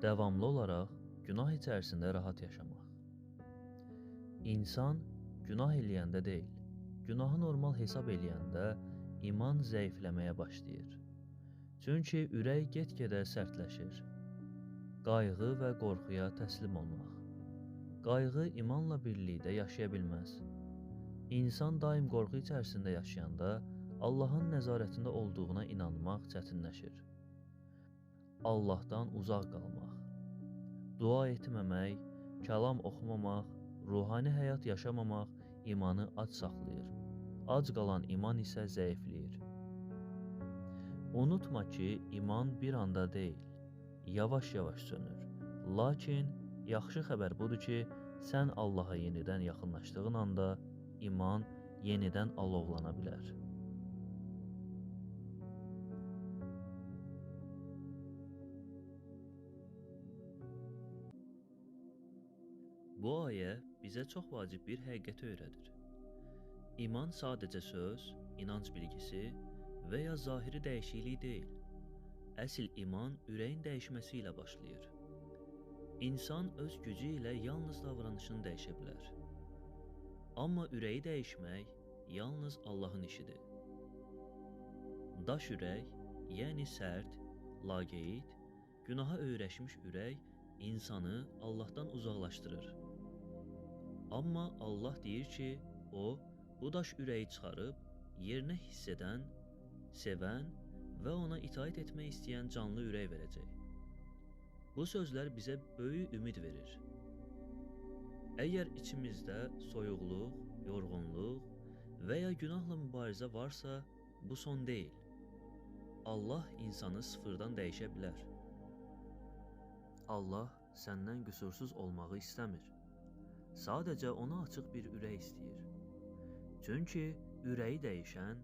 Davamlı olaraq günah içərisində rahat yaşamaq. İnsan günah eləyəndə deyil, günahı normal hesab eləyəndə iman zəifləməyə başlayır. Çünki ürək get-gedə sərtləşir. Qayğı və qorxuya təslim olmaq. Qayğı imanla birlikdə yaşaya bilməz. İnsan daim qorxu içərisində yaşayanda Allahın nəzarətində olduğuna inanmaq çətinləşir. Allahdan uzaq qalmaq. Dua etməmək, kəlam oxumamaq, ruhani həyat yaşamamaq imanı ac saxlayır. Ac qalan iman isə zəifləyir. Unutma ki, iman bir anda deyil, yavaş-yavaş sönür. Lakin yaxşı xəbər budur ki, sən Allaha yenidən yaxınlaşdığın anda iman yenidən alovlana bilər. Bu ayə bizə çox vacib bir həqiqəti öyrədir. İman sadəcə söz, inanc bilgisi və ya zahiri dəyişiklik deyil. Əsl iman ürəyin dəyişməsi ilə başlayır. İnsan öz gücü ilə yalnız davranışını dəyişə bilər. Amma ürəyi dəyişmək yalnız Allahın işidir. Daş ürək, yəni sərt, laqeyd, günaha öyrəşmiş ürək insanı Allahdan uzaqlaşdırır. Amma Allah deyir ki, o, bu daş ürəyi çıxarıb, yerinə hiss edən, sevən və ona itaət etmək istəyən canlı ürək verəcək. Bu sözlər bizə böyük ümid verir. Əgər içimizdə soyuqluq, yorğunluq və ya günahla mübarizə varsa, bu son deyil. Allah insanı sıfırdan dəyişə bilər. Allah səndən qüsursuz olmağı istəmir. Sadəcə ona açıq bir ürək istəyir. Çünki ürəyi dəyişən,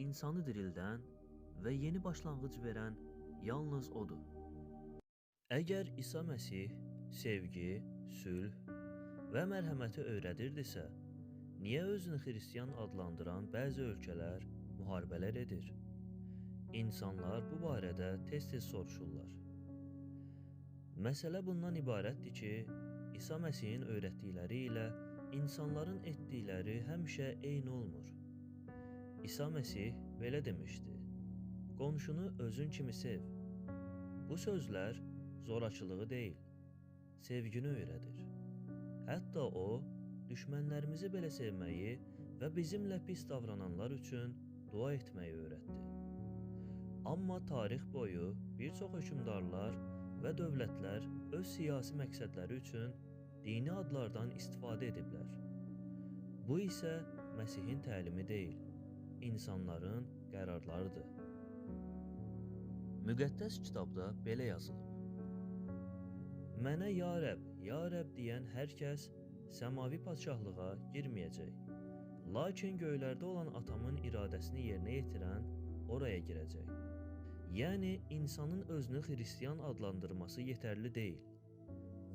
insanı dirildən və yeni başlanğıc verən yalnız odur. Əgər İsa Məsih sevgi, sülh və mərhəməti öyrədirdisə, niyə özünü xristian adlandıran bəzi ölkələr müharibələr edir? İnsanlar bu barədə tez-tez soruşurlar. Məsələ bundan ibarətdir ki, İsa Məsihin öyrətdikləri ilə insanların etdikləri həmişə eyni olmur. İsa Məsih belə demişdi: qonşunu özün kimi sev. Bu sözlər zorakılığı deyil, sevgini öyrədir. Hətta o, düşmənlərimizi belə sevməyi və bizimlə pis davrananlar üçün dua etməyi öyrətdi. Amma tarix boyu bir çox hökmdarlar və dövlətlər öz siyasi məqsədləri üçün dini adlardan istifadə ediblər. Bu isə Məsihin təlimi deyil, insanların qərarlarıdır. Müqəddəs kitabda belə yazılıb: Mənə ya Rəbb deyən hər kəs səmavi padşahlığa girməyəcək. Lakin göylərdə olan atamın iradəsini yerinə yetirən oraya girəcək. Yəni, insanın özünü xristian adlandırması yetərli deyil.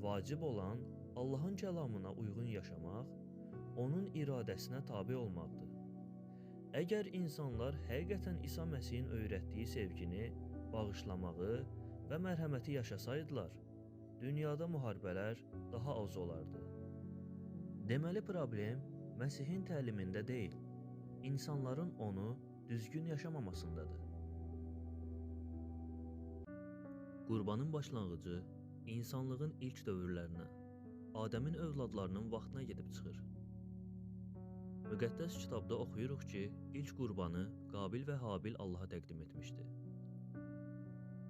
Vacib olan Allahın kəlamına uyğun yaşamaq, onun iradəsinə tabe olmaqdır. Əgər insanlar həqiqətən İsa Məsihin öyrətdiyi sevgini, bağışlamağı və mərhəməti yaşasaydılar, dünyada müharibələr daha az olardı. Deməli, problem Məsihin təlimində deyil, insanların onu düzgün yaşamamasındadır. Qurbanın başlanğıcı insanlığın ilk dövrlərinə, Adəmin övladlarının vaxtına gedib çıxır. Müqəddəs kitabda oxuyuruq ki, ilk qurbanı Qabil və Habil Allaha təqdim etmişdi.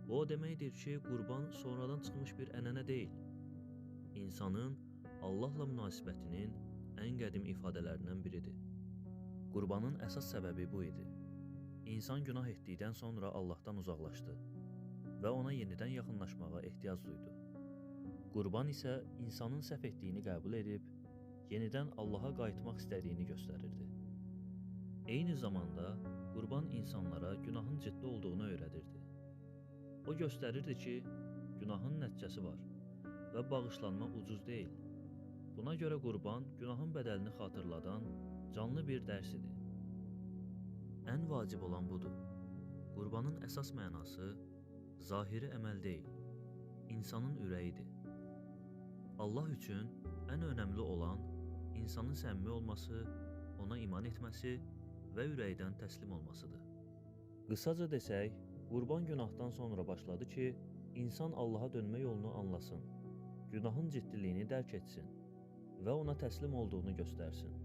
Bu o deməkdir ki, qurban sonradan çıxmış bir ənənə deyil. İnsanın Allahla münasibətinin ən qədim ifadələrindən biridir. Qurbanın əsas səbəbi bu idi. İnsan günah etdikdən sonra Allahdan uzaqlaşdı və ona yenidən yaxınlaşmağa ehtiyac duydu. Qurban isə insanın səhv etdiyini qəbul edib, yenidən Allaha qayıtmaq istədiyini göstərirdi. Eyni zamanda qurban insanlara günahın ciddi olduğunu öyrədirdi. O göstərirdi ki, günahın nəticəsi var və bağışlanma ucuz deyil. Buna görə qurban günahın bədəlini xatırladan canlı bir dərs idi. Ən vacib olan budur. Qurbanın əsas mənası zahiri əməl deyil, insanın ürəyidir. Allah üçün ən önəmli olan insanın səmimi olması, ona iman etməsi və ürəkdən təslim olmasıdır. Qısaca desək, Qurban günahdan sonra başladı ki, insan Allaha dönmə yolunu anlasın, günahın ciddiliyini dərk etsin və ona təslim olduğunu göstərsin.